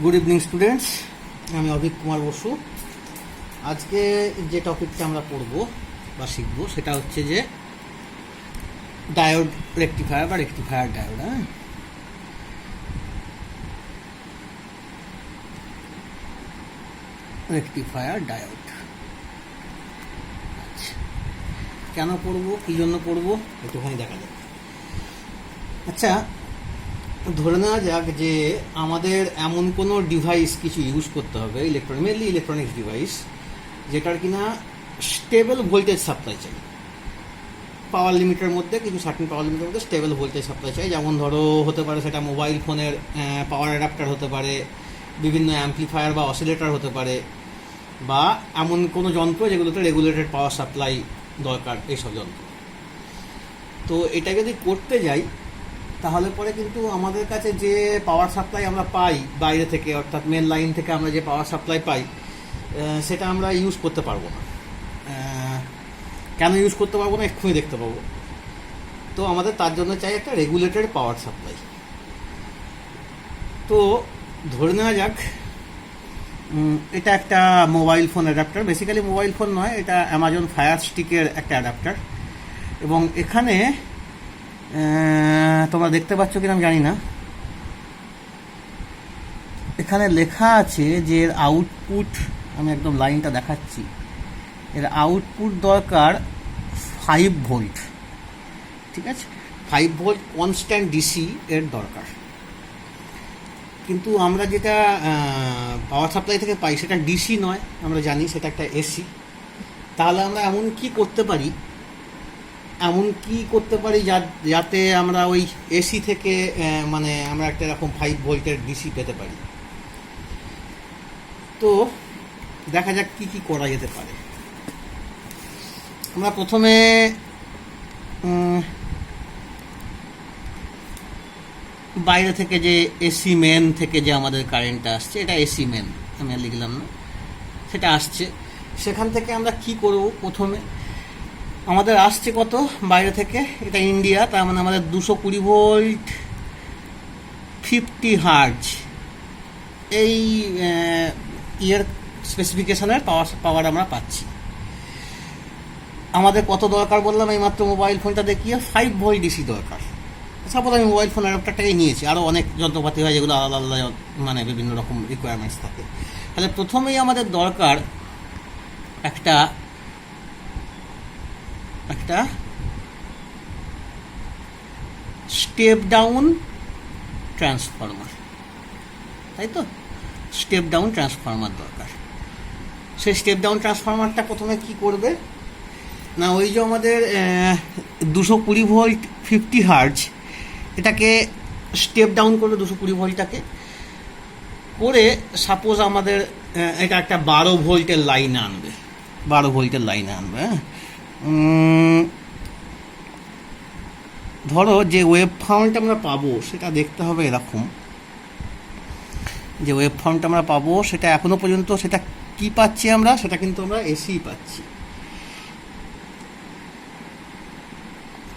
Good evening students, আমি অভিক কুমার বসু। আজকে যে টপিকটা আমরা পড়ব বা শিখব সেটা হচ্ছে যে ডায়োড রেকটিফায়ার বা রেকটিফায়ার ডায়োড। রেকটিফায়ার ডায়োড কেন পড়বো, কী জন্য পড়বো একটুখানি দেখা যাক। আচ্ছা, ধরে নেওয়া যাক যে আমাদের এমন কোনো ডিভাইস কিছু ইউজ করতে হবে, মেনলি ইলেকট্রনিক্স ডিভাইস, যেটার কিনা স্টেবল ভোল্টেজ সাপ্লাই চাই। পাওয়ার লিমিটের মধ্যে কিছু সার্টেন পাওয়ার লিমিটের মধ্যে স্টেবল ভোল্টেজ সাপ্লাই চাই। যেমন ধরো হতে পারে সেটা মোবাইল ফোনের পাওয়ার অ্যাডাপ্টার হতে পারে, বিভিন্ন অ্যাম্পলিফায়ার বা অসিলেটর হতে পারে, বা এমন কোনো যন্ত্র যেগুলোতে রেগুলেটেড পাওয়ার সাপ্লাই দরকার, এইসব যন্ত্র। তো এটা যদি করতে যাই তাহলে পরে কিন্তু আমাদের কাছে যে পাওয়ার সাপ্লাই আমরা পাই বাইরে থেকে, অর্থাৎ মেন লাইন থেকে আমরা যে পাওয়ার সাপ্লাই পাই সেটা আমরা ইউজ করতে পারবো না। কেন ইউজ করতে পারবো না এক্ষুনি দেখতে পাবো। তো আমাদের তার জন্য চাই একটা রেগুলেটেড পাওয়ার সাপ্লাই। তো ধরে নেওয়া যাক এটা একটা mobile phone adapter. Basically mobile phone নয়, এটা অ্যামাজন ফায়ার স্টিকের একটা অ্যাডাপ্টার। এবং এখানে তোমরা দেখতে পাচ্ছ কিনা আমি জানি না, এখানে লেখা আছে যে এর আউটপুট, আমি একদম লাইনটা দেখাচ্ছি, এর আউটপুট দরকার 5 ভোল্ট। ঠিক আছে, 5 ভোল্ট কনস্ট্যান্ট ডিসি এর দরকার। কিন্তু আমরা যেটা পাওয়ার সাপ্লাই থেকে পাই সেটা ডিসি নয়, আমরা জানি সেটা একটা এসি। তাহলে আমরা এমন কি করতে পারি যাতে আমরা ওই এসি থেকে মানে আমরা একটা এরকম 5 ভোল্টের ডিসি পেতে পারি। তো দেখা যাক কি কি করা যেতে পারে। আমরা প্রথমে বাইরে থেকে যে এসি মেন থেকে যে আমাদের কারেন্টটা আসছে, এটা এসি মেন আমি আর লিখলাম না, সেটা আসছে। সেখান থেকে আমরা কি করব, প্রথমে আমাদের আসছে কত বাইরে থেকে, এটা ইন্ডিয়া, তার মানে আমাদের 220 ভোল্ট 50 হার্জ এই ইয়ার স্পেসিফিকেশনের পাওয়ার আমরা পাচ্ছি। আমাদের কত দরকার বললাম এইমাত্র মোবাইল ফোনটা দেখিয়ে, 5 ভোল্ট ডিসি দরকার। সাপোজ আমি মোবাইল ফোন অ্যাডাপ্টারটাকে নিয়েছি, আরও অনেক যন্ত্রপাতি হয় যেগুলো আলাদা আলাদা মানে বিভিন্ন রকম রিকোয়ারমেন্টস থাকে। তাহলে প্রথমেই আমাদের দরকার একটা স্টেপ ডাউন ট্রান্সফরমার, তাই তো? স্টেপ ডাউন ট্রান্সফরমার দরকার। সেই স্টেপ ডাউন ট্রান্সফরমারটা প্রথমে কি করবে না, ওই যে আমাদের 220 ভোল্ট 50 হার্জ, এটাকে স্টেপ ডাউন করবে 220 ভোল্টটাকে করে। সাপোজ আমাদের এটা একটা 12 ভোল্টের লাইনে আনবে, 12 ভোল্টের লাইনে আনবে। ধরো যে ওয়েব ফর্মটা আমরা পাবো সেটা দেখতে হবে এরকম, যে ওয়েব ফর্মটা আমরা পাবো সেটা এখনো পর্যন্ত সেটা কি পাচ্ছি আমরা, সেটা কিন্তু আমরা এসি পাচ্ছি।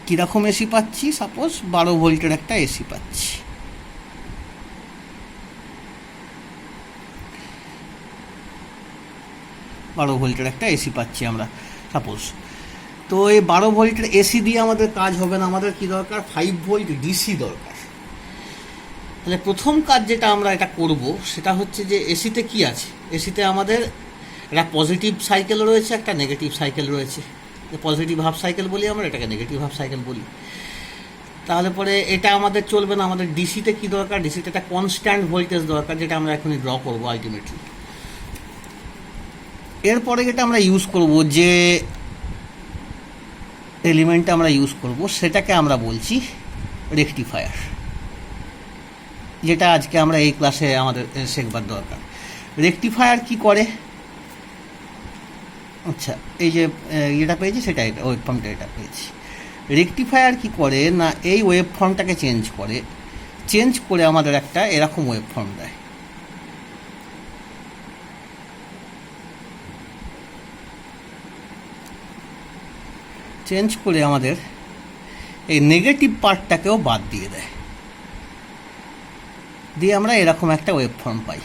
কীরকম এসি পাচ্ছি, সাপোজ 12 ভোল্টের একটা এসি পাচ্ছি। বারো ভোল্টের একটা এসি পাচ্ছি আমরা সাপোজ। তো এই 12 ভোল্টের এসি দিয়ে আমাদের কাজ হবে না, আমাদের কি দরকার, 5 ভোল্ট ডিসি দরকার। তাহলে প্রথম কাজ যেটা আমরা এটা করব সেটা হচ্ছে যে এসিতে কি আছে, এসিতে আমাদের একটা পজিটিভ সাইকেল রয়েছে, একটা নেগেটিভ সাইকেল রয়েছে। পজিটিভ হাফ সাইকেল বলি আমরা, এটাকে নেগেটিভ হাফ সাইকেল বলি। তাহলে পরে এটা আমাদের চলবে না, আমাদের ডিসিতে কি দরকার, ডিসিতে একটা কনস্ট্যান্ট ভোল্টেজ দরকার, যেটা আমরা এখনই ড্র করবো আলটিমেটলি। এরপরে যেটা আমরা ইউজ করব, যে এলিমেন্টটা আমরা ইউজ করব সেটাকে আমরা বলছি রেকটিফায়ার, যেটা আজকে আমরা এই ক্লাসে আমাদের শেখবার দরকার। রেকটিফায়ার কি করে, আচ্ছা এই যে এটা পেয়েছি সেটা, এটা ওয়েব ফর্মটা এটা পেয়েছি। রেকটিফায়ার কি করে না, এই ওয়েব ফর্মটাকে চেঞ্জ করে আমাদের একটা এরকম ওয়েব ফর্ম দেয়। চেঞ্জ করে আমাদের এই নেগেটিভ পার্টটাকেও বাদ দিয়ে দেয়। দিয়ে আমরা এরকম একটা ওয়েভ ফর্ম পাই।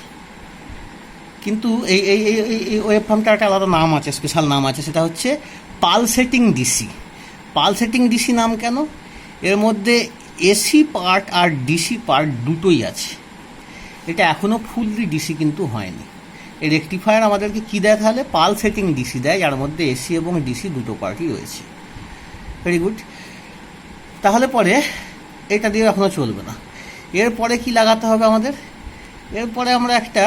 কিন্তু এই এই এই ওয়েভ ফর্মটার একটা আলাদা নাম আছে, স্পেশাল নাম আছে, সেটা হচ্ছে পালসেটিং ডিসি। পালসেটিং ডিসি নাম কেন? এর মধ্যে এসি পার্ট আর ডিসি পার্ট দুটোই আছে। এটা এখনও ফুললি ডিসি কিন্তু হয়নি। এই রেকটিফায়ার আমাদেরকে কী দেয় তাহলে? পালসেটিং ডিসি দেয়, যার মধ্যে এসি এবং ডিসি দুটো পার্টই রয়েছে। Very good. তাহলে পরে এটা দিয়ে এখনও চলবে না। এরপরে কি লাগাতে হবে আমাদের? এরপরে আমরা একটা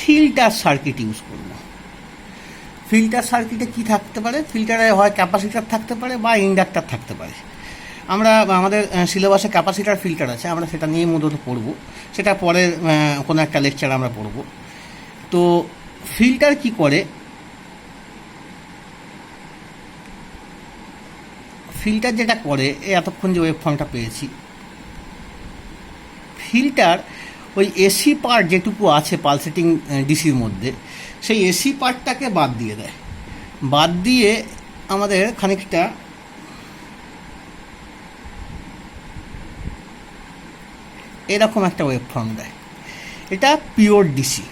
ফিল্টার সার্কিট ইউজ করব। ফিল্টার সার্কিটে কি থাকতে পারে? ফিল্টারে হয় ক্যাপাসিটার থাকতে পারে বা ইন্ডাক্টার থাকতে পারে। আমরা আমাদের সিলেবাসে ক্যাপাসিটার ফিল্টার আছে, আমরা সেটা নিয়ে মূলত পড়ব, সেটা পরে কোনো একটা লেকচার আমরা পড়ব। তো ফিল্টার কি করে? ফিল্টার যেটা করে, এতক্ষণ যে ওয়েভ ফর্মটা পেয়েছি, ফিল্টার ওই এসি পার্ট যেটুকু আছে পালসেটিং ডিসির মধ্যে, সেই এসি পার্টটাকে বাদ দিয়ে দেয়। বাদ দিয়ে আমাদের খানিকটা এরকম একটা ওয়েভ ফর্ম দেয়। এটা পিওর ডিসি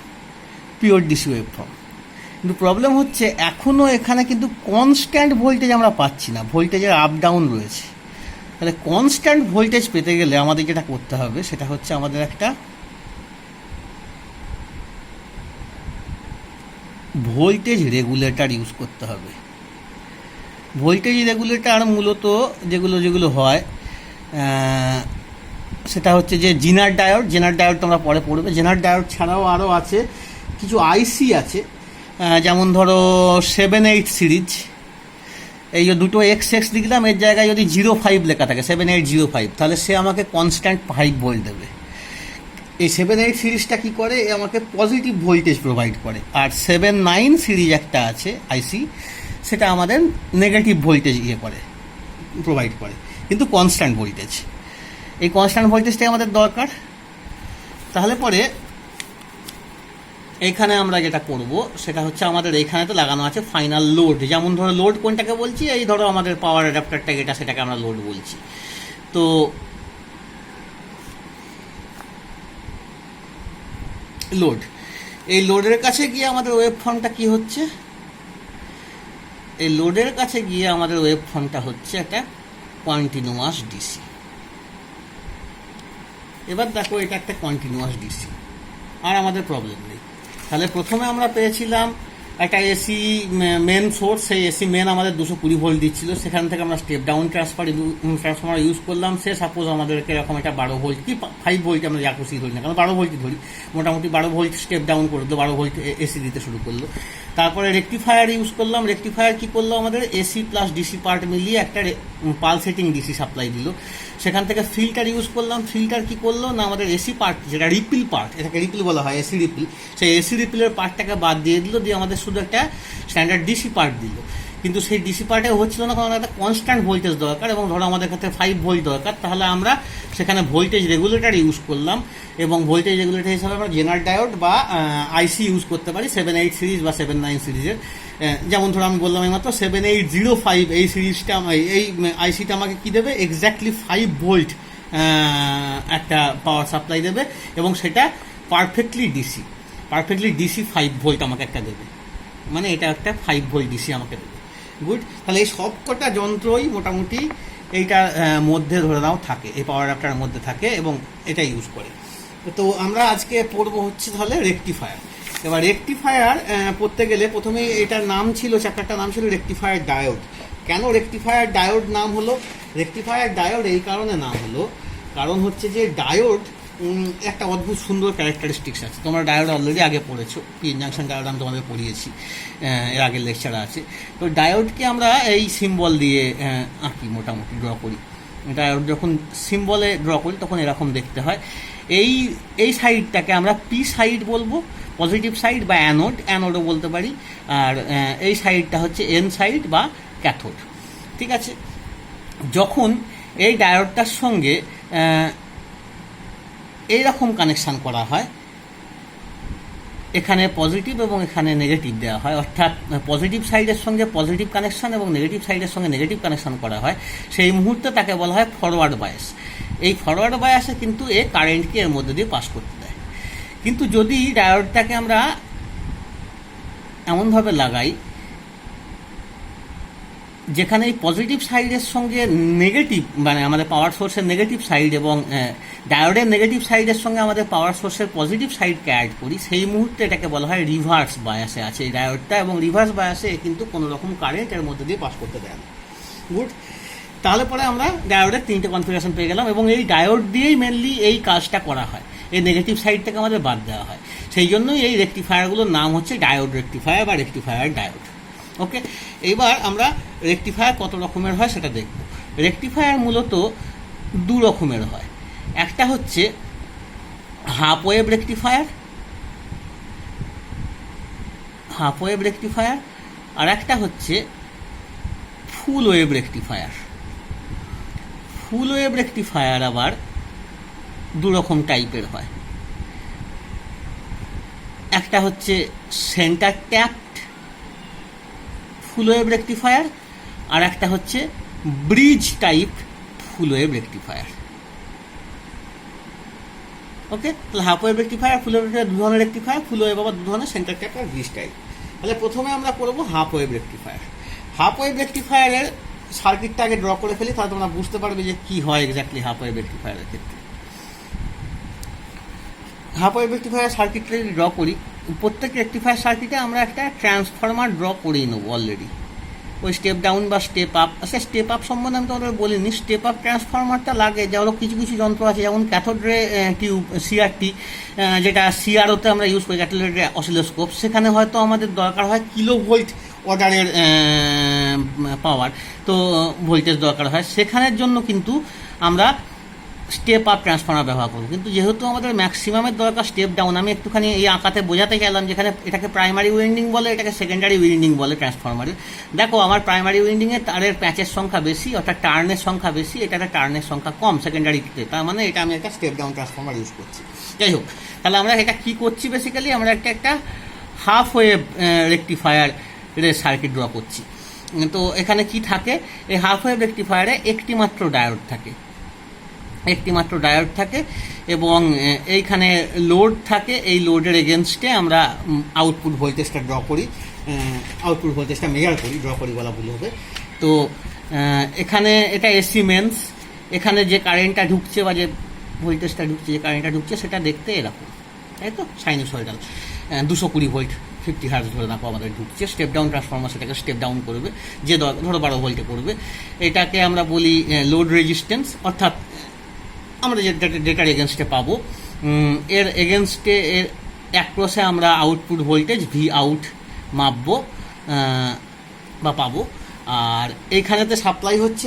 ওয়েভ ফর্ম। কিন্তু প্রবলেম হচ্ছে এখনও এখানে কিন্তু কনস্ট্যান্ট ভোল্টেজ আমরা পাচ্ছি না, ভোল্টেজের আপ ডাউন রয়েছে। তাহলে কনস্ট্যান্ট ভোল্টেজ পেতে গেলে আমাদের যেটা করতে হবে সেটা হচ্ছে আমাদের একটা ভোল্টেজ রেগুলেটর ইউজ করতে হবে। ভোল্টেজ রেগুলেটর মূলত যেগুলো হয় সেটা হচ্ছে যে জিনার ডায়োড তোমরা পরে পড়বে। জিনার ডায়োড ছাড়াও আরও আছে কিছু আইসি আছে, যেমন ধরো 7-8 সিরিজ। এই যে দুটো XX লিখলাম, এর জায়গায় যদি 05 লেখা থাকে 7805, তাহলে সে আমাকে কনস্ট্যান্ট 5 ভোল্ট দেবে। এই 7-8 সিরিজটা কী করে? আমাকে পজিটিভ ভোল্টেজ প্রোভাইড করে। আর 7-9 সিরিজ একটা আছে আইসি, সেটা আমাদের নেগেটিভ ভোল্টেজ প্রোভাইড করে, কিন্তু কনস্ট্যান্ট ভোল্টেজ। এই কনস্ট্যান্ট ভোল্টেজটাই আমাদের দরকার। তাহলে পরে এইখানে আমরা যেটা করব সেটা হচ্ছে আমাদের এইখানে তো লাগানো আছে ফাইনাল লোড। যেমন ধরো লোড কোনটাকে বলছি? এই ধরো আমাদের পাওয়ার অ্যাডাপ্টারটা যেটা, সেটাকে আমরা লোড বলছি। তো লোড, এই লোডের কাছে গিয়ে আমাদের ওয়েভ ফর্মটা কি হচ্ছে? এই লোডের কাছে গিয়ে আমাদের ওয়েভ ফর্মটা হচ্ছে একটা কন্টিনিউয়াস ডিসি। এবার দেখো, এটা একটা কন্টিনিউয়াস ডিসি, আর আমাদের প্রবলেম নেই। তাহলে প্রথমে আমরা পেয়েছিলাম একটা এসি মেন সোর্স, সেই এসি মেন আমাদের 220 ভোল্ট দিচ্ছিল, সেখান থেকে আমরা স্টেপ ডাউন ট্রান্সফর্মার ইউজ করলাম। সে সাপোজ আমাদেরকে এরকম একটা 12 ভোল্ট কি 5 ভোল্ট আমরা যা খুশি ধরি না, কারণ 12 ভোল্টই ধরি, মোটামুটি 12 ভোল্ট স্টেপ ডাউন করে দিল, 12 ভোল্ট এসি দিতে শুরু করলো। তারপরে রেকটিফায়ার ইউজ করলাম। রেকটিফায়ার কি করলো? আমাদের এসি প্লাস ডিসি পার্ট মিলিয়ে একটা পালসেটিং ডিসি সাপ্লাই দিল। সেখান থেকে ফিল্টার ইউজ করলাম। ফিল্টার কি করলো না, আমাদের এসি পার্ট যেটা রিপিল পার্ট, এটাকে রিপিল বলা হয়, এসি রিপিল, সেই এসি রিপিলের পার্টটাকে বাদ দিয়ে দিল, দিয়ে আমাদের শুধু একটা স্ট্যান্ডার্ড ডিসি পার্ট দিল। কিন্তু সেই ডিসি পার্টে হচ্ছিল না, কারণ একটা কনস্ট্যান্ট ভোল্টেজ দরকার, এবং ধরো আমাদের ক্ষেত্রে 5 ভোল্ট দরকার। তাহলে আমরা সেখানে ভোল্টেজ রেগুলেটর ইউজ করলাম, এবং ভোল্টেজ রেগুলেটর হিসাবে আমরা জেনার ডায়োড বা আইসি ইউজ করতে পারি 7-8 সিরিজ বা 7-9 সিরিজের। যেমন ধরো আমি বললাম এইমাত্র 7805, এই সিরিজটা, এই আইসিটা আমাকে কি দেবে? এক্স্যাক্টলি 5 ভোল্ট একটা পাওয়ার সাপ্লাই দেবে, এবং সেটা পারফেক্টলি ডিসি 5 ভোল্ট আমাকে একটা দেবে, মানে এটা একটা 5 ভোল্ট ডিসি আমাকে দেবে। গুড। তাহলে এই সবকটা যন্ত্রই মোটামুটি এইটার মধ্যে ধরে নাও থাকে, এই পাওয়ার অ্যাডাপ্টারের মধ্যে থাকে, এবং এটা ইউজ করে। তো আমরা আজকে পড়বো হচ্ছে তাহলে রেকটিফায়ার। এবার রেকটিফায়ার পড়তে গেলে প্রথমেই এটার নাম ছিল, চ্যাপ্টারটার নাম ছিল রেকটিফায়ার ডায়োড। কেন রেকটিফায়ার ডায়োড নাম হলো? রেকটিফায়ার ডায়োড এই কারণে নাম হলো, কারণ হচ্ছে যে ডায়োড একটা অদ্ভুত সুন্দর ক্যারেক্টারিস্টিক্স আছে। তোমরা ডায়োড অলরেডি আগে পড়েছো, পিএন জাংশন ডায়োড আমি তোমাদের পড়িয়েছি, এর আগের লেকচারে আছে। তো ডায়োডকে আমরা এই সিম্বল দিয়ে আঁকি, মোটামুটি ড্র করি। ডায়োড যখন সিম্বলে ড্র করি তখন এরকম দেখতে হয়। এই সাইডটাকে আমরা পি সাইড বলবো, পজিটিভ সাইড বা অ্যানোডও বলতে পারি, আর এই সাইডটা হচ্ছে এন সাইড বা ক্যাথোড। ঠিক আছে? যখন এই ডায়োডটার সঙ্গে এইরকম কানেকশান করা হয়, এখানে পজিটিভ এবং এখানে নেগেটিভ দেওয়া হয়, অর্থাৎ পজিটিভ সাইডের সঙ্গে পজিটিভ কানেকশন এবং নেগেটিভ সাইডের সঙ্গে নেগেটিভ কানেকশন করা হয়, সেই মুহূর্তে তাকে বলা হয় ফরওয়ার্ড বায়াস। এই ফরওয়ার্ড বায়াসে কিন্তু এ কারেন্টকে এর মধ্যে দিয়ে পাস করতে দেয়। কিন্তু যদি ডায়োডটাকে আমরা এমনভাবে লাগাই যেখানে এই পজিটিভ সাইডের সঙ্গে নেগেটিভ, মানে আমাদের পাওয়ার সোর্সের নেগেটিভ সাইড এবং ডায়োডের নেগেটিভ সাইডের সঙ্গে আমাদের পাওয়ার সোর্সের পজিটিভ সাইডকে অ্যাড করি, সেই মুহূর্তে এটাকে বলা হয় রিভার্স বায়াসে আছে এই ডায়োডটা, এবং রিভার্স বায়াসে কিন্তু কোনো রকম কারেন্ট এর মধ্যে দিয়ে পাস করতে দেয় না। গুড। তাহলে পরে আমরা ডায়োডের 3টে কনফিগারেশন পেয়ে গেলাম, এবং এই ডায়োড দিয়েই মেনলি এই কাজটা করা হয়, এই নেগেটিভ সাইডটাকে আমাদের বাদ দেওয়া হয়। সেই জন্যই এই রেকটিফায়ারগুলোর নাম হচ্ছে ডায়োড রেকটিফায়ার বা রেকটিফায়ার ডায়োড। ওকে, এইবার আমরা রেকটিফায়ার কত রকমের হয় সেটা দেখব। রেকটিফায়ার মূলত 2 রকমের হয়। একটা হচ্ছে হাফ ওয়েভ রেকটিফায়ার, আর একটা হচ্ছে full wave rectifier. Full wave rectifier আবার 2 রকম টাইপের হয়। একটা হচ্ছে centre tapped full wave rectifier, আর একটা হচ্ছে bridge type full wave rectifier. Okay, তাহলে half wave rectifier, full wave rectifier 2 ধরনের রেকটিফায়ার, ফুল ওয়েভ আবার 2 ধরনের, সেন্টার ট্যাপ আর ব্রিজ টাইপ। তাহলে প্রথমে আমরা করবো half wave rectifier. Half wave রেকটিফায়ারের সার্কিটটা আগে ড্র করে ফেলি, তাহলে তোমরা বুঝতে পারবে যে কি হয় এক্স্যাক্টলি হাফ ওয়েভ রেকটিফায়ারের ক্ষেত্রে। হাফ ওয়েভ রেকটিফায়ার সার্কিটটা যদি ড্র করি, প্রত্যেক রেকটিফায়ার সার্কিটে আমরা একটা ট্রান্সফরমার ড্র করেই নেবো অলরেডি, ওই স্টেপ ডাউন বা স্টেপ আপ। আচ্ছা, স্টেপ আপ সম্বন্ধে আমি তোমাদের বলিনি, স্টেপ আপ ট্রান্সফরমারটা লাগে, যেমন কিছু কিছু যন্ত্র আছে, যেমন ক্যাথোড রে টিউব সিআরটি, যেটা সিআরওতে আমরা ইউজ করি, ক্যাথোড রে অসিলোস্কোপ, সেখানে হয়তো আমাদের দরকার হয় কিলো ভোল্ট অর্ডারের পাওয়ার, তো ভোল্টেজ দরকার হয়, সেখানের জন্য কিন্তু আমরা স্টেপ আপ ট্রান্সফর্মার ব্যবহার করবো। কিন্তু যেহেতু আমাদের ম্যাক্সিমামের দরকার স্টেপ ডাউন, আমি একটুখানি এই আঁকাতে বোঝাতে গেলাম, যেখানে এটাকে প্রাইমারি উইন্ডিং বলে, এটাকে সেকেন্ডারি উইন্ডিং বলে ট্রান্সফর্মারের। দেখো, আমার প্রাইমারি উইন্ডিংয়ে তারের প্যাচের সংখ্যা বেশি, অর্থাৎ টার্নের সংখ্যা বেশি, এটাতে টার্নের সংখ্যা কম সেকেন্ডারিতে, তার মানে এটা আমি একটা স্টেপ ডাউন ট্রান্সফর্মার ইউজ করছি। যাই হোক, তাহলে আমরা এটা কি করছি, বেসিক্যালি আমরা একটা half wave rectifier circuit draw করছি। তো এখানে কি থাকে, এই হাফ ওয়েভ রেকটিফায়ারে একটি মাত্র ডায়োড থাকে এবং এইখানে লোড থাকে। এই লোডের এগেনস্টে আমরা আউটপুট ভোল্টেজটা ড্র করি, আউটপুট ভোল্টেজটা মেজার করি, ড্র করি বলা ভুল হবে। তো এখানে এটা এসি মেন্স, এখানে যে কারেন্টটা ঢুকছে বা যে ভোল্টেজটা ঢুকছে, যে কারেন্টটা ঢুকছে, সেটা দেখতে এরকম, তাই তো, সাইনোসয়েডাল 220 ভোল্ট 50 হার্টজ ধরে রাখো আমাদের ঢুকছে। স্টেপ ডাউন ট্রান্সফর্মার সেটাকে স্টেপ ডাউন করবে, যে ধরো 12 ভোল্টে করবে। এটাকে আমরা বলি লোড রেজিস্ট্যান্স, অর্থাৎ আমরা যে ডেটার এগেনস্টে পাবো, এর এগেনস্টে এর অ্যাক্রসে আমরা আউটপুট ভোল্টেজ ভি আউট মাপবো বা পাবো। আর এইখানেতে সাপ্লাই হচ্ছে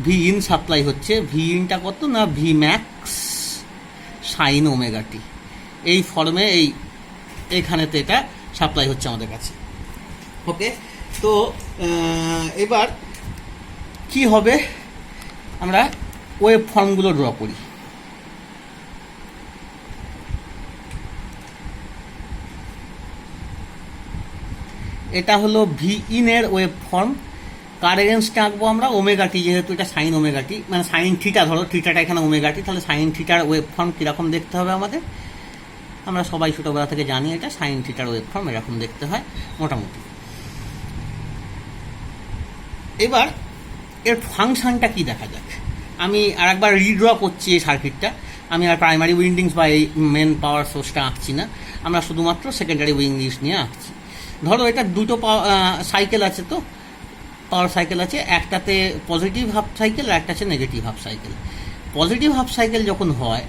ভি ইন সাপ্লাই হচ্ছে, ভি ইনটা কত না, V max sine omega t, এই ফর্মে এইখানেতে এটা সাপ্লাই হচ্ছে আমাদের কাছে। ওকে, তো এবার কি হবে, আমরা ওয়েভ ফর্মগুলো ড্র করি। এটা হলো ভি ইনের ওয়েভ ফর্ম, কার এগেনস্টে আঁকবো আমরা, ওমেগা টি, যেহেতু এটা সাইন ওমেগা টি, মানে সাইন থিটা, ধরো থিটাটা এখানে ওমেগা টি, তাহলে সাইন থিটার ওয়েভ ফর্ম কীরকম দেখতে হবে আমাদের, আমরা সবাই ছোটোবেলা থেকে জানি এটা সাইন থিটার ওয়েভ ফর্ম এরকম দেখতে হয় মোটামুটি। এবার এর ফাংশনটা কি দেখা যাক, আমি আর একবার রিড্র করছি এই সার্কিটটা, আমি আর প্রাইমারি উইন্ডিংস বা এই মেন পাওয়ার সোর্সটা আঁকছি না, আমরা শুধুমাত্র সেকেন্ডারি উইন্ডিংস নিয়ে আঁকছি। ধরো এটা 2টো সাইকেল আছে, তো পাওয়ার সাইকেল আছে, একটাতে পজিটিভ হাফ সাইকেল আর একটা আছে negative half cycle. Positive half cycle যখন হয়,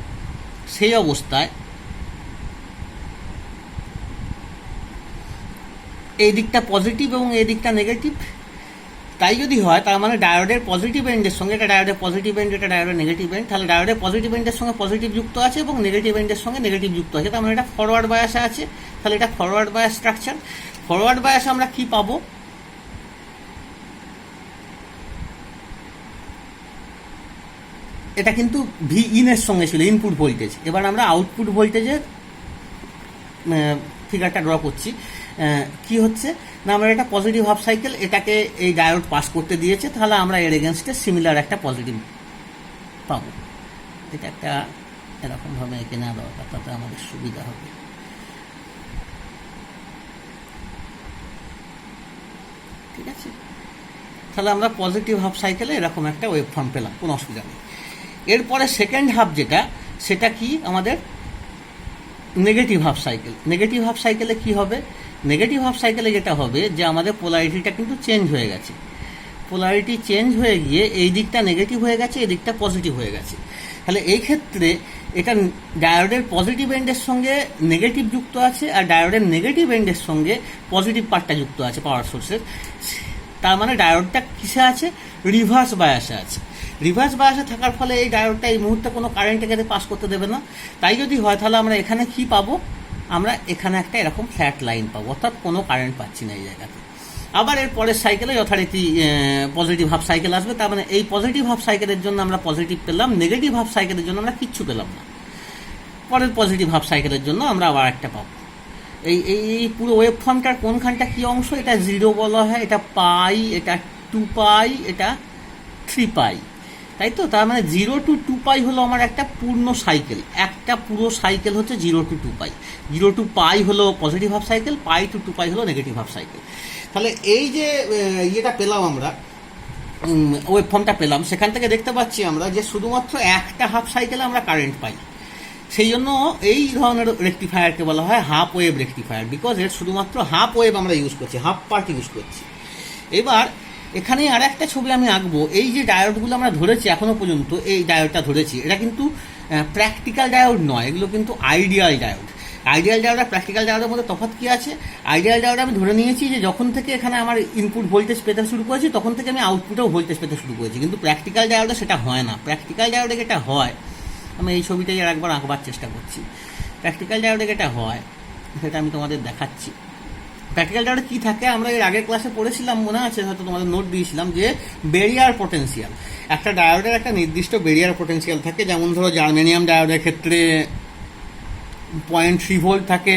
সেই অবস্থায় এই দিকটা পজিটিভ এবং এই দিকটা নেগেটিভ, তাই যদি হয় তার মানে ডায়োডের পজিটিভ এন্ডের সঙ্গে, এটা ডায়োডের পজিটিভ এন্ড, এটা ডায়োডের নেগেটিভ এন্ড, তাহলে ডায়োডের পজিটিভ এন্ডের সঙ্গে পজিটিভ যুক্ত আছে এবং নেগেটিভ এন্ডের সঙ্গে নেগেটিভ যুক্ত আছে, তার মানে এটা ফরওয়ার্ড বায়াসে আছে। তাহলে এটা ফরওয়ার্ড বায়াস স্ট্রাকচার। ফরওয়ার্ড বায়াসে আমরা কি পাবো, এটা কিন্তু ভি ইন এর সঙ্গে ছিল ইনপুট ভোল্টেজ, এবার আমরা আউটপুট ভোল্টেজের ফিগারটা ড্র করছি। কি হচ্ছে না, আমরা একটা পজিটিভ হাফ সাইকেল এটাকে এই ডায়োড পাস করতে দিয়েছে, তাহলে আমরা এর এগেনস্টে সিমিলার একটা পজিটিভ পাবো। এটা একটা এরকমভাবে এঁকে নেওয়া দরকার, তাতে আমাদের সুবিধা হবে। ঠিক আছে, তাহলে আমরা পজিটিভ হাফ সাইকেলে এরকম একটা ওয়েভ ফর্ম পেলাম, কোনো অসুবিধা নেই। এরপরে সেকেন্ড হাফ যেটা, সেটা কি আমাদের negative half cycle. Negative half সাইকেলে কি হবে, নেগেটিভ হাফ সাইকেলে যেটা হবে যে আমাদের পোলারিটিটা কিন্তু চেঞ্জ হয়ে গেছে। পোলারিটি চেঞ্জ হয়ে গিয়ে এই দিকটা নেগেটিভ হয়ে গেছে, এই দিকটা পজিটিভ হয়ে গেছে। তাহলে এই ক্ষেত্রে এটা ডায়োডের পজিটিভ এন্ডের সঙ্গে নেগেটিভ যুক্ত আছে, আর ডায়োডের নেগেটিভ এন্ডের সঙ্গে পজিটিভ পার্টটা যুক্ত আছে পাওয়ার সোর্সের। তার মানে ডায়োডটা কিসে আছে, রিভার্স বায়াসে আছে। রিভার্স বায়াসে থাকার ফলে এই ডায়োডটা এই মুহূর্তে কোনো কারেন্ট এখানে পাস করতে দেবে না। তাই যদি হয় তাহলে আমরা এখানে কি পাবো, আমরা এখানে একটা এরকম ফ্ল্যাট লাইন পাবো, অর্থাৎ কোনো কারেন্ট পাচ্ছি না এই জায়গাতে। আবার এর পরের সাইকেলে যথারীতি পজিটিভ হাফ সাইকেল আসবে, তার মানে এই পজিটিভ হাফ সাইকেলের জন্য আমরা পজিটিভ পেলাম, নেগেটিভ হাফ সাইকেলের জন্য আমরা কিচ্ছু পেলাম না। পরের পজিটিভ হাফ সাইকেলের জন্য আমরা আবার একটা পাবো। এই এই পুরো ওয়েভ ফর্মটার কোনখানটা কী অংশ, এটা 0 বলা হয়, এটা পাই, এটা 2 পাই, এটা 3 পাই, তাই তো। তার মানে 0 to 2 পাই হলো আমার একটা পূর্ণ সাইকেল। একটা পুরো সাইকেল হচ্ছে 0 to 2 পাই। 0 to পাই হলো পজিটিভ হাফ সাইকেল, পাই টু 2 পাই হলো নেগেটিভ হাফ সাইকেল। তাহলে এই যে ইয়েটা পেলাম আমরা, ওয়েভ ফর্মটা পেলাম, সেখান থেকে দেখতে পাচ্ছি আমরা যে শুধুমাত্র একটা হাফ সাইকেলে আমরা কারেন্ট পাই। সেই জন্য এই ধরনের রেকটিফায়ারকে বলা হয় হাফ ওয়েভ রেকটিফায়ার, বিকজ এর শুধুমাত্র হাফ ওয়েভ আমরা ইউজ করছি, হাফ পার্ট ইউজ করছি। এবার এখানে আর একটা ছবি আমি আঁকবো। এই যে ডায়োডগুলো আমরা ধরেছি এখনো পর্যন্ত, এই ডায়োডটা ধরেছি, এটা কিন্তু প্র্যাকটিক্যাল ডায়োড নয়, এগুলো কিন্তু আইডিয়াল ডায়োড। আইডিয়াল ডায়োড আর প্র্যাকটিক্যাল ডায়োডের মধ্যে তফাৎ কি আছে, আইডিয়াল ডায়োড আমি ধরে নিয়েছি যে যখন থেকে এখানে আমার ইনপুট ভোল্টেজ পেতে শুরু করেছি তখন থেকে আমি আউটপুটেও ভোল্টেজ পেতে শুরু করেছি, কিন্তু প্র্যাকটিক্যাল ডায়োডে সেটা হয় না। প্র্যাকটিক্যাল ডায়োডে যেটা হয়, আমি এই ছবিটাই আর একবার আঁকবার চেষ্টা করছি। প্র্যাকটিক্যাল ডায়োডে যেটা হয় সেটা আমি তোমাদের দেখাচ্ছি। প্র্যাকটিক্যাল ডায়োডে কী থাকে, আমরা এর আগের ক্লাসে পড়েছিলাম, মনে আছে হয়তো, তোমাদের নোট দিয়েছিলাম যে বেরিয়ার পোটেন্সিয়াল। একটা ডায়োডের একটা নির্দিষ্ট বেরিয়ার পোটেন্সিয়াল থাকে, যেমন ধরো জার্মেনিয়াম ডায়োডের ক্ষেত্রে 0.3 ভোল্ট থাকে,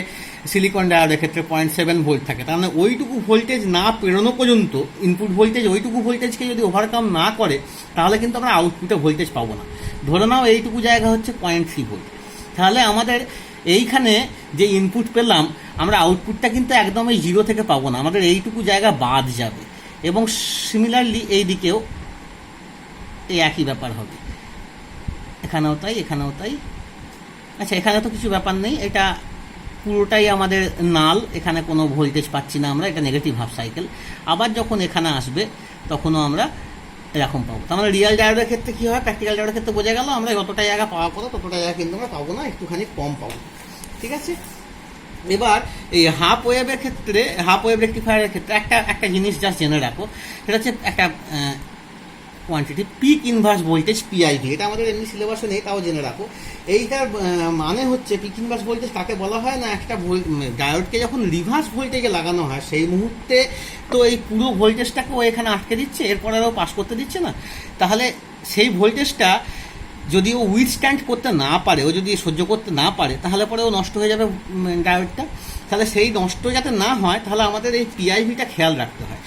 সিলিকন ডায়োডের ক্ষেত্রে 0.7 ভোল্ট থাকে। তার মানে ওইটুকু ভোল্টেজ না পেরোনো পর্যন্ত, ইনপুট ভোল্টেজ ওইটুকু ভোল্টেজকে যদি ওভারকাম না করে, তাহলে কিন্তু আমরা আউটপুটে ভোল্টেজ পাবো না। ধরে নাও এইটুকু জায়গা হচ্ছে 0.3 ভোল্ট, তাহলে আমাদের এইখানে যে ইনপুট পেলাম, আমরা আউটপুটটা কিন্তু একদম এই 0 থেকে পাবো না, আমাদের এইটুকু জায়গা বাদ যাবে। এবং সিমিলারলি এই দিকেও এই একই ব্যাপার হবে, এখানেও তাই, এখানেও তাই। আচ্ছা, এখানে তো কিছু ব্যাপার নেই, এটা পুরোটাই আমাদের নাল, এখানে কোনো ভোল্টেজ পাচ্ছি না আমরা, এটা নেগেটিভ হাফ সাইকেল। আবার যখন এখানে আসবে তখনও আমরা এরকম পাবো। তার মানে রিয়েল ডায়োডের ক্ষেত্রে কী হয়, প্র্যাকটিক্যাল ডায়োডের ক্ষেত্রে বোঝা গেল আমরা যতটা জায়গা পাওয়ার কথা ততটা জায়গা কিন্তু আমরা পাবো না, একটুখানি কম পাবো। ঠিক আছে, এবার এই হাফ ওয়েভের ক্ষেত্রে, হাফ ওয়েভ রেকটিফায়ারের ক্ষেত্রে একটা জিনিস জাস্ট জেনে রাখো, সেটা হচ্ছে একটা quantity peak inverse voltage PIV. এটা আমাদের এমনি সিলেবাসে নেই, তাও জেনে রাখো। এইটার মানে হচ্ছে পিক ইনভার্স ভোল্টেজ কাকে বলা হয় না, একটা ডায়োডকে যখন রিভার্স ভোল্টেজে লাগানো হয় সেই মুহূর্তে তো এই পুরো ভোল্টেজটাকে ও এখানে আটকে দিচ্ছে, এরপর আরও পাস করতে দিচ্ছে না। তাহলে সেই ভোল্টেজটা যদি ও উইথস্ট্যান্ড করতে না পারে, ও যদি সহ্য করতে না পারে, তাহলে পরে ও নষ্ট হয়ে যাবে ডায়োডটা। তাহলে সেই নষ্ট যাতে না হয়, তাহলে আমাদের এই পিআইভিটা খেয়াল রাখতে হয়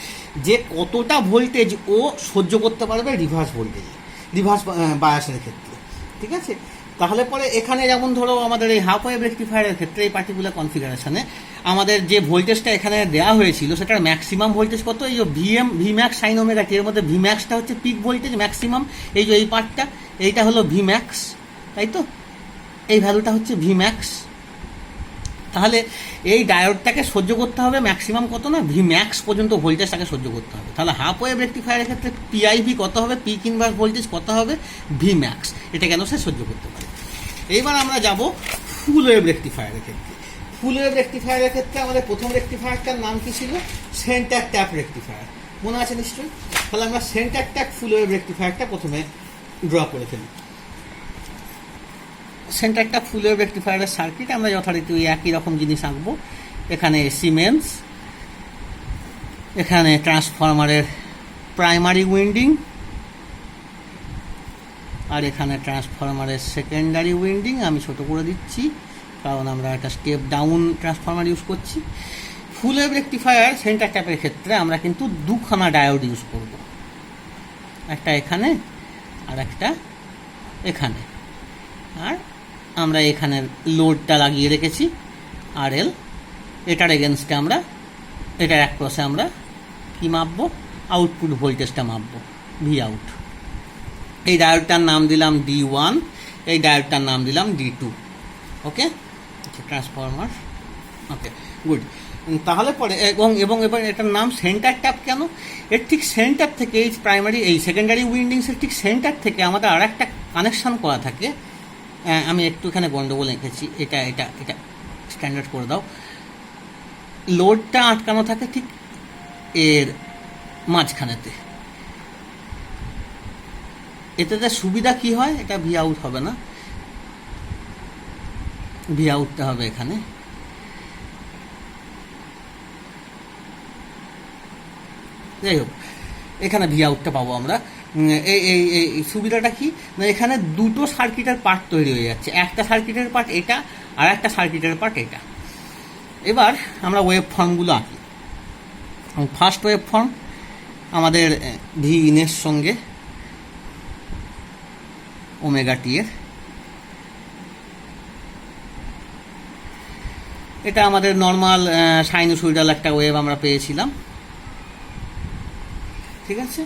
যে কতটা ভোল্টেজ ও সহ্য করতে পারবে রিভার্স ভোল্টেজে, রিভার্স বায়াসের ক্ষেত্রে। ঠিক আছে, তাহলে পরে এখানে যেমন ধরো আমাদের এই হাফ ওয়েভ রেকটিফায়ারের ক্ষেত্রে এই পার্টিকুলার কনফিগারেশনে আমাদের যে ভোল্টেজটা এখানে দেওয়া হয়েছিল সেটার ম্যাক্সিমাম ভোল্টেজ কত, এই যে ভিম্যাক্স সাইন ওমেগা টি, এর মধ্যে ভিম্যাক্সটা হচ্ছে পিক ভোল্টেজ ম্যাক্সিমাম, এই যে এই পার্টটা এইটা হলো ভিম্যাক্স, তাই তো, এই ভ্যালুটা হচ্ছে ভিম্যাক্স। তাহলে এই ডায়োডটাকে সহ্য করতে হবে ম্যাক্সিমাম কত না, ভিম্যাক্স পর্যন্ত ভোল্টেজটাকে সহ্য করতে হবে। তাহলে হাফ ওয়েভ রেকটিফায়ারের ক্ষেত্রে পিআইভি কত হবে, পিক ইনভার্স ভোল্টেজ কত হবে, ভিম্যাক্স, এটা কেন সে সহ্য করতে পারে। এইবার আমরা যাব ফুল ওয়েভ রেকটিফায়ারের ক্ষেত্রে। ফুল ওয়েভ রেকটিফায়ারের ক্ষেত্রে আমাদের প্রথম রেকটিফায়ারটার নাম কি ছিল, সেন্টার ট্যাপ রেকটিফায়ার, মনে আছে নিশ্চয়ই। তাহলে আমরা সেন্টার ট্যাপ ফুল ওয়েভ রেকটিফায়ারটা প্রথমে ড্র করে ফেলি। সেন্টারটা ফুল ওয়েভ রেকটিফায়ারের সার্কিট আমরা যথারীতি ওই একই রকম জিনিস আঁকবো। এখানে সিমেন্স, এখানে ট্রান্সফরমারের প্রাইমারি উইন্ডিং, আর এখানে ট্রান্সফরমারের সেকেন্ডারি উইন্ডিং, আমি ছোট করে দিচ্ছি, কারণ আমরা একটা স্টেপ ডাউন ট্রান্সফরমার ইউজ করছি। ফুল ওয়েভ রেকটিফায়ার সেন্টার ট্যাপের ক্ষেত্রে আমরা কিন্তু দুখানা ডায়োড ইউজ করব, একটা এখানে আর একটা এখানে। আর আমরা এখানের লোডটা লাগিয়ে রেখেছি RL, এটার এগেনস্টে আমরা এটার অ্যাক্রসে আমরা কি মাপবো, আউটপুট ভোল্টেজটা মাপবো, ভি আউট। এই ডায়োডটার নাম দিলাম D1, এই ডায়োডটার নাম দিলাম D2। ওকে, ট্রান্সফরমার। ওকে, গুড। তাহলে পরে এবার এটার নাম সেন্টার ট্যাপ কেন? এর ঠিক সেন্টার থেকে এই প্রাইমারি এই সেকেন্ডারি উইন্ডিংসের ঠিক সেন্টার থেকে আমাদের আর একটা কানেকশান করা থাকে। আমি একটু এখানে গন্ডগোল রেখেছি, এটা এটা এটা স্ট্যান্ডার্ড করে দাও। লোডটা আটকানো থাকে ঠিক এর মাঝখানেতে। এতে সুবিধা কি হয়, এটা ভি আউট হবে না, ভি আউটটা হবে এখানে। যাই হোক, এখানে ভি আউটটা পাবো আমরা। এই সুবিধাটা কি না, এখানে দুটো সার্কিটের পার্ট তৈরি হয়ে যাচ্ছে, একটা সার্কিটের পার্ট এটা আর একটা সার্কিটের পার্ট এটা। এবার আমরা ওয়েভ ফর্মগুলো আঁকি। ফার্স্ট ওয়েভ ফর্ম আমাদের ভি ইনের সঙ্গে ওমেগা টি এর, এটা আমাদের নর্মাল সাইনোসয়েডাল একটা ওয়েভ আমরা পেয়েছিলাম, ঠিক আছে।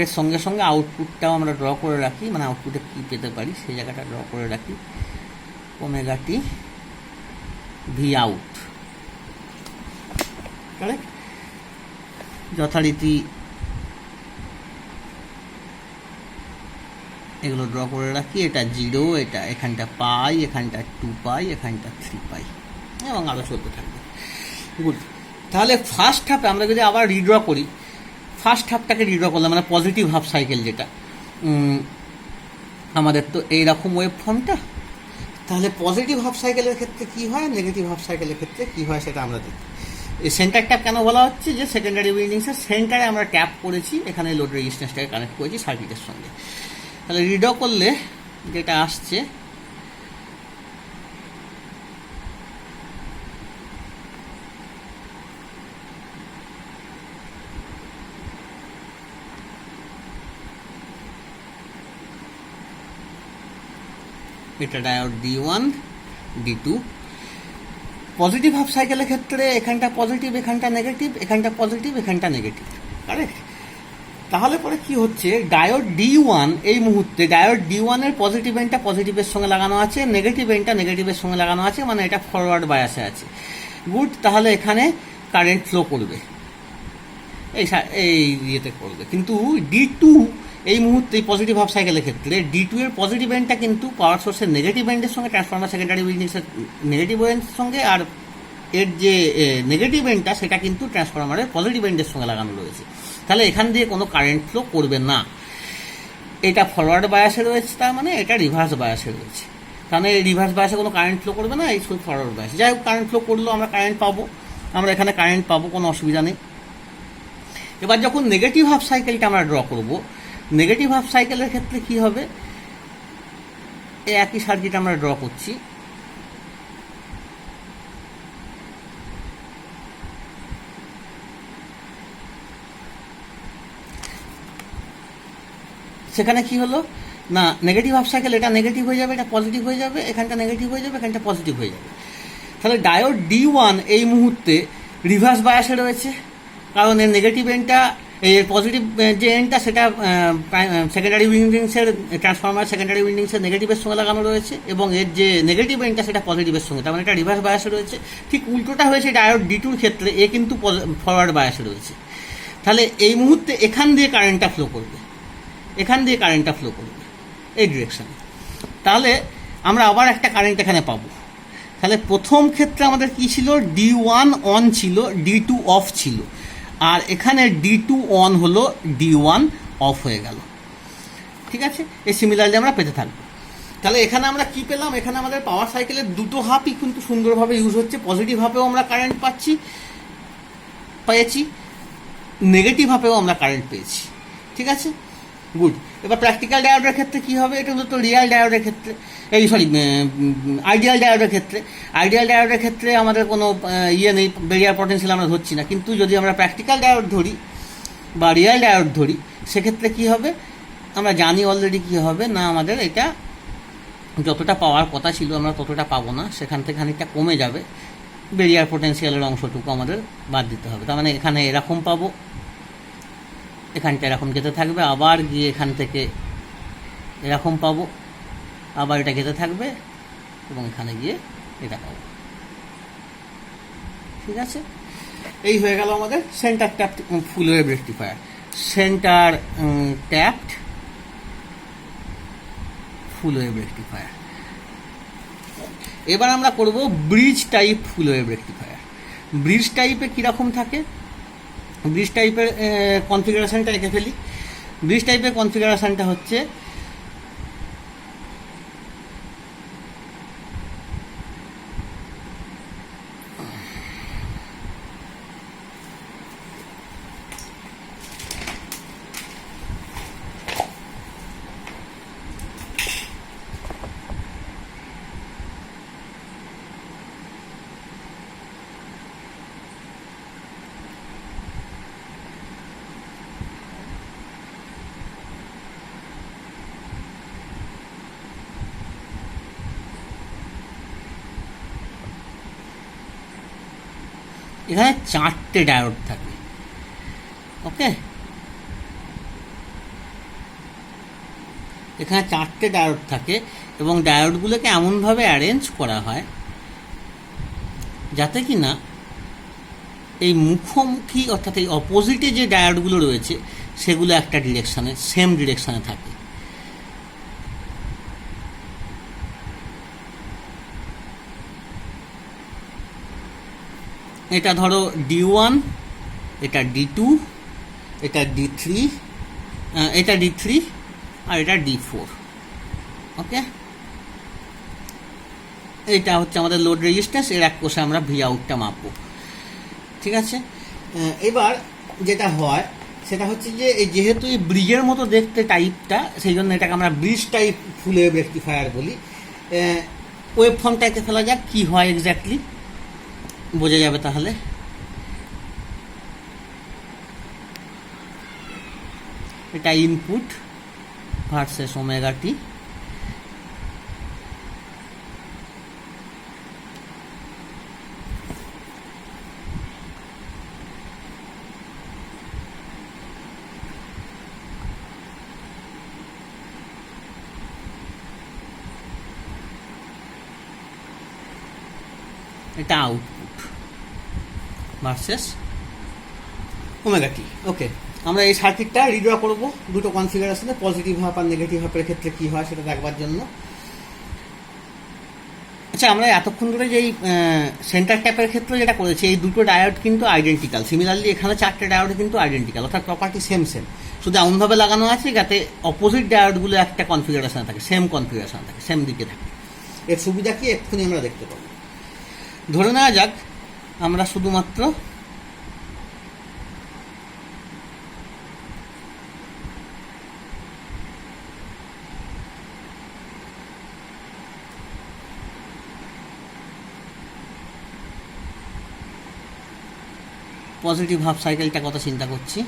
এর সঙ্গে সঙ্গে আউটপুটটাও আমরা ড্র করে রাখি, মানে আউটপুটে কী পেতে পারি সেই জায়গাটা ড্র করে রাখি, omega T V out, correct. যথারীতি এগুলো ড্র করে রাখি, এটা 0, এটা এখানটা পাই, এখানটা 2 পাই, এখানটা 3 পাই, এবং আরও চলতে থাকবে। গুড। তাহলে ফার্স্ট হাফে আমরা যদি আবার রিড্র করি, ফার্স্ট হাফটাকে রিড্র করলাম, মানে পজিটিভ হাফ সাইকেল যেটা আমাদের, তো এইরকম ওয়েভ ফর্মটা। তাহলে পজিটিভ হাফ সাইকেলের ক্ষেত্রে কি হয়, নেগেটিভ হাফ সাইকেলের ক্ষেত্রে কি হয় সেটা আমরা দেখি। এই সেন্টার ট্যাপ কেন বলা হচ্ছে, যে সেকেন্ডারি উইন্ডিংসের সেন্টারে আমরা ট্যাপ করেছি, এখানে লোড রেজিস্ট্যান্সটাকে কানেক্ট করেছি সার্কিটের সঙ্গে। তাহলে রিড্র করলে যেটা আসছে, এটা diode D1 D2। Positive half সাইকেলের ক্ষেত্রে এখানটা পজিটিভ, এখানটা নেগেটিভ, এখানটা পজিটিভ, এখানটা নেগেটিভ, কারেক্ট। তাহলে পরে কি হচ্ছে, ডায়োড D1 এই মুহূর্তে ডায়োড D1 এর পজিটিভ এন্ডটা পজিটিভের সঙ্গে লাগানো আছে, নেগেটিভ এন্ডটা নেগেটিভের সঙ্গে লাগানো আছে, মানে এটা ফরওয়ার্ড বায়াসে আছে। গুড। তাহলে এখানে কারেন্ট ফ্লো করবে, এই ইয়েতে করবে। কিন্তু D2 এই মুহূর্তে পজিটিভ হাফ সাইকেলের ক্ষেত্রে D2 এর পজিটিভ এন্ডটা কিন্তু পাওয়ার সোর্সের নেগেটিভ এন্ডের সঙ্গে, ট্রান্সফরমার সেকেন্ডারি উইন্ডিংসের নেগেটিভ এন্ডের সঙ্গে, আর এর যে নেগেটিভ এন্ডটা সেটা কিন্তু ট্রান্সফরমারের পজিটিভ এন্ডের সঙ্গে লাগানো রয়েছে। তাহলে এখান দিয়ে কোনো কারেন্ট ফ্লো করবে না। এটা ফরওয়ার্ড বায়াসে রয়েছে, তার মানে এটা রিভার্স বায়াসে রয়েছে, তাহলে রিভার্স বায়াসে কোনো কারেন্ট ফ্লো করবে না, এই শুধু ফরওয়ার্ড বায়াসে। যাই হোক, কারেন্ট ফ্লো করলেও আমরা কারেন্ট পাবো, আমরা এখানে কারেন্ট পাবো, কোনো অসুবিধা নেই। এবার যখন নেগেটিভ হাফ সাইকেলটা আমরা ড্র করব, নেগেটিভ হাফ সাইকেলের ক্ষেত্রে কি হবে, এই একই সার্কিট আমরা ড্র করছি, সেখানে কি হলো না, নেগেটিভ হাফ সাইকেল, এটা নেগেটিভ হয়ে যাবে, এটা পজিটিভ হয়ে যাবে, এখানটা নেগেটিভ হয়ে যাবে, এখানটা পজিটিভ হয়ে যাবে। তাহলে ডায়োড D1 এই মুহূর্তে রিভার্স বায়াসে রয়েছে, কারণ এর নেগেটিভ এন্ডটা, এর পজিটিভ যে এন্ডটা সেটা সেকেন্ডারি উইন্ডিংসের, ট্রান্সফরমার সেকেন্ডারি উইন্ডিংসের নেগেটিভের সঙ্গে লাগানো রয়েছে, এবং এর যে নেগেটিভ এন্ডটা সেটা পজিটিভের সঙ্গে, তার মানে এটা রিভার্স বায়াসে রয়েছে। ঠিক উল্টোটা হয়েছে ডায়োড D2-র ক্ষেত্রে, এ কিন্তু ফরওয়ার্ড বায়াসে রয়েছে। তাহলে এই মুহূর্তে এখান দিয়ে কারেন্টটা ফ্লো করবে, এখান দিয়ে কারেন্টটা ফ্লো করবে এই ডিরেকশানে। তাহলে আমরা আবার একটা কারেন্ট এখানে পাবো। তাহলে প্রথম ক্ষেত্রে আমাদের কি ছিল, D1 অন ছিল, D2 অফ ছিল, আর এখানে D2 অন হলো, D1 অফ হয়ে গেল, ঠিক আছে। এই সিমিলারলি আমরা পেতে থাকবো। তাহলে এখানে আমরা কি পেলাম, এখানে আমাদের পাওয়ার সাইকেলের দুটো হাফই কিন্তু সুন্দরভাবে ইউজ হচ্ছে। পজিটিভ হাফেও আমরা কারেন্ট পেয়েছি, নেগেটিভ হাফেও আমরা কারেন্ট পেয়েছি, ঠিক আছে। গুড। এবার প্র্যাকটিক্যাল ডায়োডের ক্ষেত্রে কী হবে, এটা তো রিয়াল ডায়োডের ক্ষেত্রে, এই সরি আইডিয়াল ডায়োডের ক্ষেত্রে। আইডিয়াল ডায়োডের ক্ষেত্রে আমাদের কোনো ইয়ে নেই, ব্যারিয়ার পটেনশিয়াল আমরা ধরছি না। কিন্তু যদি আমরা প্র্যাকটিক্যাল ডায়োড ধরি বা রিয়াল ডায়োড ধরি, সেক্ষেত্রে কী হবে, আমরা জানি অলরেডি কী হবে না, আমাদের এটা যতটা পাওয়ার কথা ছিল আমরা ততটা পাবো না, সেখান থেকে খানিকটা কমে যাবে, ব্যারিয়ার পটেনশিয়ালের অংশটুকু আমাদের বাদ দিতে হবে। তার মানে এখানে এরকম পাবো, এখানটা এরকম যেতে থাকবে, আবার গিয়ে এখান থেকে এরকম পাবো, আবার এটা যেতে থাকবে এবং এখানে গিয়ে এটা পাবো। ঠিক আছে, এই হয়ে গেল আমাদের centre tapped full wave rectifier, centre tapped full wave rectifier. এবার আমরা করব bridge type full wave rectifier. Bridge টাইপে কীরকম থাকে, ব্রিজ টাইপের কনফিগারেশানটা রেখে ফেলি। ব্রিজ টাইপের কনফিগারেশানটা হচ্ছে এখানে 4টে ডায়োড থাকে। ওকে, এখানে 4টে ডায়োড থাকে এবং ডায়োডগুলোকে এমনভাবে অ্যারেঞ্জ করা হয় যাতে কি না এই মুখোমুখি অর্থাৎ এই অপোজিটে যে ডায়োডগুলো রয়েছে সেগুলো একটা ডিরেকশানে, সেম ডিরেকশানে থাকে। এটা ধরো D1, এটা D2, এটা D3, এটা D3 আর এটা D4। ওকে, এটা হচ্ছে আমাদের লোড রেজিস্ট্যান্স, এর এক কোষে আমরা ভি আউটটা মাপবো। ঠিক আছে, এবার যেটা হয় সেটা হচ্ছে যে এই যেহেতু এই ব্রিজের মতো দেখতে টাইপটা, সেই জন্য এটাকে আমরা bridge type full wave rectifier বলি। ওয়েব ফর্মটাকে ফেলা যাক, কী হয় এক্স্যাক্টলি বোঝা যাবে তাহলে। এটা ইনপুট ভার্সেস ওমেগা টি, এটা আউটপুট ভার্সেস ওমেগা টি। ওকে, আমরা এই সার্কিটটা রিড্র করব দুটো কনফিগারেশনে, পজিটিভ হাফ আর নেগেটিভ হাফের ক্ষেত্রে কী হয় সেটা দেখবার জন্য। আচ্ছা, আমরা এতক্ষণ ধরে যেই সেন্টার ট্যাপের ক্ষেত্রে যেটা করেছি, এই দুটো ডায়োড কিন্তু আইডেন্টিক্যাল। সিমিলারলি এখানে 4টে ডায়োড কিন্তু আইডেন্টিক্যাল, অর্থাৎ প্রপার্টি সেম সেম, শুধু এমনভাবে লাগানো আছে যাতে অপোজিট ডায়োডগুলো একটা কনফিগারেশনে থাকে, সেম কনফিগারেশনে থাকে, সেম দিকে থাকে। এর সুবিধা কি এক্ষুনি আমরা দেখতে পাবো। ধরে নেওয়া যাক আমরা শুধুমাত্র পজিটিভ হাফ সাইকেলটা কথা চিন্তা করছি।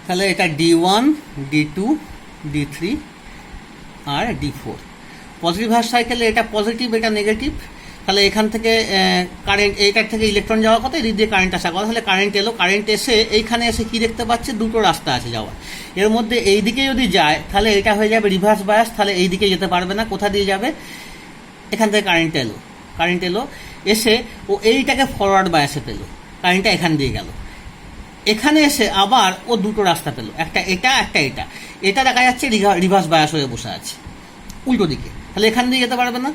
তাহলে এটা D1, D2, D3 আর D4। পজিটিভ হাফ সাইকেলে এটা পজিটিভ, এটা নেগেটিভ। তাহলে এখান থেকে কারেন্ট, এইটার থেকে ইলেকট্রন যাওয়ার কথা, এদিক দিয়ে কারেন্ট আসা কথা। তাহলে কারেন্ট এলো, কারেন্ট এসে এইখানে এসে কি দেখতে পাচ্ছে, দুটো রাস্তা আছে যাওয়ার। এর মধ্যে এই দিকে যদি যায় তাহলে এটা হয়ে যাবে রিভার্স বায়াস, তাহলে এই দিকে যেতে পারবে না। কোথা দিয়ে যাবে, এখান থেকে কারেন্ট এলো, কারেন্ট এলো এসে ও এইটাকে ফরওয়ার্ড বায়াসে পেলো, কারেন্টটা এখান দিয়ে গেল। এখানে এসে আবার ও দুটো রাস্তা পেলো, একটা এটা একটা এটা। এটা দেখা যাচ্ছে রিভার্স বায়াস হয়ে বসে আছে উল্টো দিকে, তাহলে এখান দিয়ে যেতে পারবে না।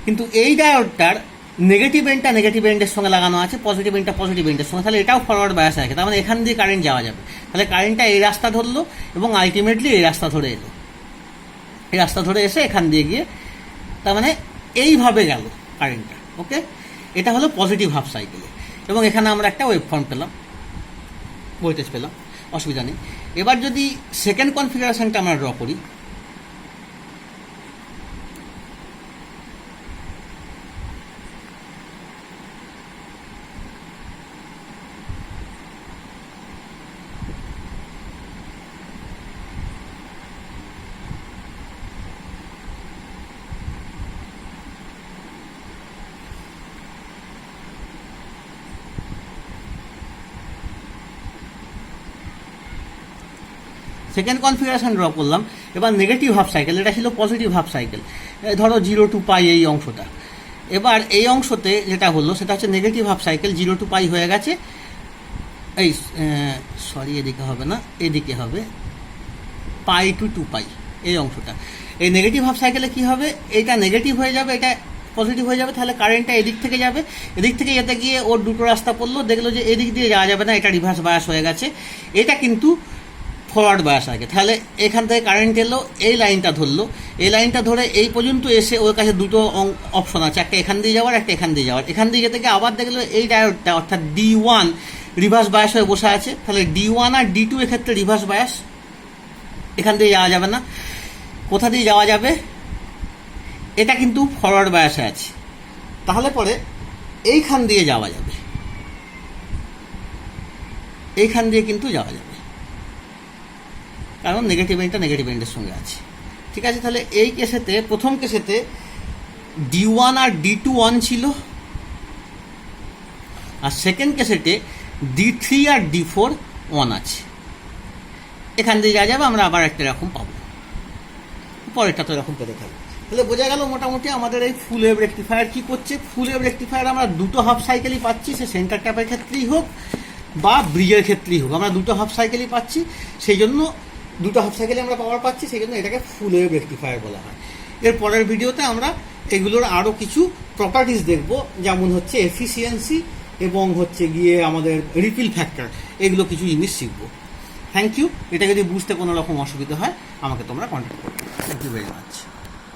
কিন্তু এই ডায়োডটার নেগেটিভ এন্ডটা নেগেটিভ এন্ডের সঙ্গে লাগানো আছে, পজিটিভ এন্ডটা পজিটিভ এন্ডের সঙ্গে, তাহলে এটাও ফরওয়ার্ড বায়াস আছে, তার মানে এখান দিয়ে কারেন্ট যাওয়া যাবে। তাহলে কারেন্টটা এই রাস্তা ধরলো এবং আলটিমেটলি এই রাস্তা ধরে এলো, এই রাস্তা ধরে এসে এখান দিয়ে গিয়ে, তার মানে এইভাবে গেল কারেন্টটা। ওকে, এটা হলো পজিটিভ হাফ সাইকেলে, এবং এখানে আমরা একটা ওয়েভ ফর্ম পেলাম, ভোল্টেজ পেলাম, অসুবিধা নেই। এবার যদি সেকেন্ড কনফিগারেশনটা আমরা ড্র করি, সেকেন্ড কনফিগারেশন ড্র করলাম। এবার নেগেটিভ হাফ সাইকেল, এটা ছিল পজিটিভ হাফ সাইকেল, ধরো 0 to পাই এই অংশটা। এবার এই অংশতে যেটা হলো সেটা হচ্ছে নেগেটিভ হাফ সাইকেল, 0 to পাই হয়ে গেছে, এই সরি এদিকে হবে না, এদিকে হবে পাই টু 2 পাই এই অংশটা। এই নেগেটিভ হাফ সাইকেলে কি হবে, এটা নেগেটিভ হয়ে যাবে, এটা পজিটিভ হয়ে যাবে, তাহলে কারেন্টটা এদিক থেকে যাবে, এদিক থেকে যেতে গিয়ে ওর দুটো রাস্তা পড়লো, দেখলো যে এদিক দিয়ে যাওয়া যাবে না, এটা রিভার্স বায়াস হয়ে গেছে, এটা কিন্তু ফরওয়ার্ড বায়াস আগে। তাহলে এখান থেকে কারেন্ট এলো, এই লাইনটা ধরলো, এই লাইনটা ধরে এই পর্যন্ত এসে ওর কাছে দুটো অপশন আছে, একটা এখান দিয়ে যাওয়ার, একটা এখান দিয়ে যাওয়ার। এখান দিয়ে যেতে গিয়ে আবার দেখলো এই ডায়োডটা অর্থাৎ D1 রিভার্স বায়াস হয়ে বসে আছে, তাহলে D1 আর D2 এক্ষেত্রে রিভার্স বায়াস, এখান দিয়ে যাওয়া যাবে না। কোথা দিয়ে যাওয়া যাবে, এটা কিন্তু ফরওয়ার্ড বায়াসে আছে, তাহলে পরে এইখান দিয়ে যাওয়া যাবে, এইখান দিয়ে কিন্তু যাওয়া যাবে, কারণ নেগেটিভ এন্ডটা নেগেটিভ এন্ডের সঙ্গে আছে। ঠিক আছে, তাহলে এই কেসেতে, প্রথম কেসেতে D1 আর D2 অন ছিল, আর second কেসেতে D3 R D4 on আছে। এখান দিয়ে যা যাবে আমরা আবার একটা এরকম পাবো, পরেরটা তো এরকম পেতে থাকবে। তাহলে বোঝা গেল মোটামুটি আমাদের এই ফুল ওয়েভ রেকটিফায়ার কি করছে। ফুল ওয়েভ রেকটিফায়ার আমরা দুটো হাফ সাইকেলই পাচ্ছি, সে সেন্টার ট্যাপের ক্ষেত্রেই হোক বা ব্রিজের ক্ষেত্রেই হোক, আমরা দুটো হাফ সাইকেলই পাচ্ছি, সেই জন্য দুটো হাফ সাইকেলে আমরা পাওয়ার পাচ্ছি, সেই জন্য এটাকে ফুল ওয়েভ রেকটিফায়ার বলা হয়। এর পরের ভিডিওতে আমরা এগুলোর আরও কিছু প্রপার্টিস দেখব, যেমন হচ্ছে এফিসিয়েন্সি এবং হচ্ছে গিয়ে আমাদের রিপিল ফ্যাক্টর, এগুলো কিছু জিনিস শিখব। Thank you. এটা যদি বুঝতে কোনো রকম অসুবিধা হয় আমাকে তোমরা কন্ট্যাক্ট করবে। Thank you very much.